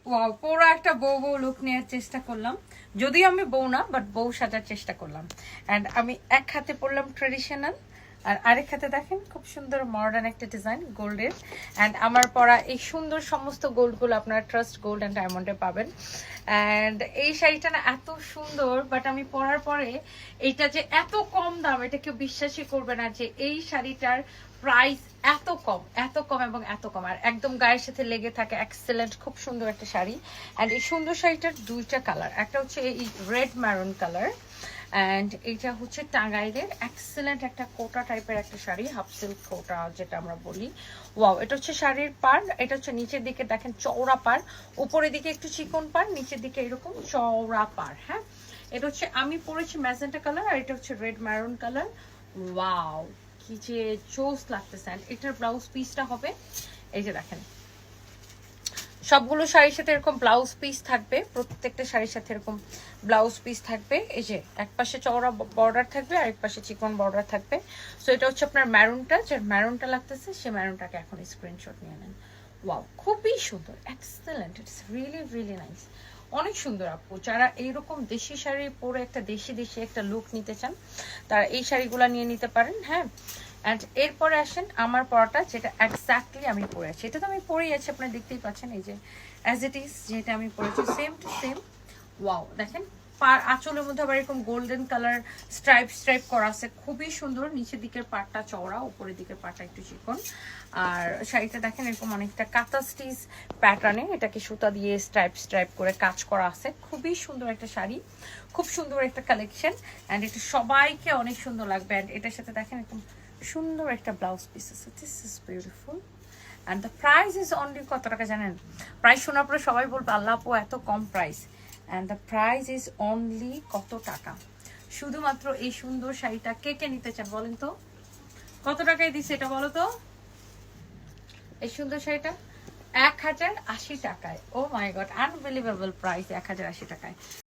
Wow, পুরো একটা বউ বউ লুক নেওয়ার চেষ্টা করলাম। যদিও আমি বউ না, বাট বউ সাজার চেষ্টা করলাম। অ্যান্ড আমি এক হাতে পরলাম ট্রেডিশনাল, আর আরেক হাতে দেখেন খুব সুন্দর মডার্ন একটা ডিজাইন গোল্ডের। অ্যান্ড আমার পরা এই সুন্দর সমস্ত গোল্ডগুলো আপনারা ট্রাস্ট গোল্ড অ্যান্ড ডায়মন্ডে পাবেন। অ্যান্ড এই শাড়িটা না এত সুন্দর, বাট আমি পরার পরে এইটা যে এত কম দাম, এটা কেউ বিশ্বাসই করবে না যে এই শাড়িটার প্রাইস এত কম, এত কম এবং এত কম, আর একদম গায়ের সাথে লেগে থাকে। এক্সেলেন্ট, খুব সুন্দর একটা শাড়ি। অ্যান্ড এই সুন্দর শাড়িটার দুইটা কালার, একটা হচ্ছে এই রেড ম্যারুন কালার, অ্যান্ড এইটা হচ্ছে টাঙ্গাইলের এক্সেলেন্ট একটা কোটা টাইপের একটা শাড়ি, হাফ সিল্ক কোটা যেটা আমরা বলি। ওয়াও, এটা হচ্ছে শাড়ির পার, এটা হচ্ছে নিচের দিকে দেখেন চওড়া পার, উপরের দিকে একটু চিকন পার, নিচের দিকে এরকম চওড়া পার। হ্যাঁ, এটা হচ্ছে আমি পরেছি ম্যাজেন্টা কালার, আর এটা হচ্ছে রেড ম্যারুন কালার। ওয়াও, কি যে জোস লাগতেছে। এটার ব্লাউজ পিসটা হবে এই যে দেখেন, সবগুলো শাড়ির সাথে এরকম ব্লাউজ পিস থাকবে, প্রত্যেকটা শাড়ির সাথে এরকম ব্লাউজ পিস থাকবে। এই যে এক পাশে চওড়া বর্ডার থাকবে, আর এক পাশে চিকন বর্ডার থাকবে। সো এটা হচ্ছে আপনার ম্যারুনটা, যে ম্যারুনটা লাগতেছে সে ম্যারুনটাকে এখন স্ক্রিনশট নিয়ে নেন। ওয়াও, খুবই সুন্দর, excellent, it's really really nice. অনেক সুন্দর আপু, যারা এইরকম দেশি শাড়ি পরে একটা দেশি দেশি একটা লুক নিতে চান, তারা এই শাড়িগুলো নিয়ে নিতে পারেন। হ্যাঁ, অ্যান্ড এরপরে আসেন আমার পরাটা, যেটা এক্স্যাক্টলি আমি পরে আছি। এটা তো আমি পরেই আছি, আপনারা দেখতেই পাচ্ছেন, এই যে অ্যাজ ইট ইজ যেটা আমি পরেছি সেম টু সেম। ওয়াও, দেখেন পার আঁচলের মধ্যে আবার এরকম গোল্ডেন কালার স্ট্রাইপ স্ট্রাইপ করা আছে, খুবই সুন্দর। নিচের দিকের পাটটা চওড়া, উপরের দিকের পাটটা একটু চিকন। আর শাড়িটা দেখেন এরকম অনেকটা কাঁথা স্টিচ প্যাটার্নে, এটাকে সুতা দিয়ে স্ট্রাইপ স্ট্রাইপ করে কাজ করা আছে। খুবই সুন্দর একটা শাড়ি, খুব সুন্দর একটা কালেকশন। অ্যান্ড এটা সবাইকে অনেক সুন্দর লাগবে। অ্যান্ড এটার সাথে দেখেন এরকম সুন্দর একটা ব্লাউজ পিস আছে। This is beautiful. And the price is only, কত টাকা জানেন? প্রাইস শোনার পরে সবাই বলবে আল্লাহ আপু এত কম price. And the price is only কত টাকা? শুধুমাত্র এই সুন্দর শাড়িটা কে কে নিতে চান বলেন তো? কত টাকায় দিচ্ছে এটা বলো তো? এই সুন্দর শাড়িটা 1080 টাকায়। ও মাই গড, আনবিলিভেবল প্রাইস, 1080 টাকায়।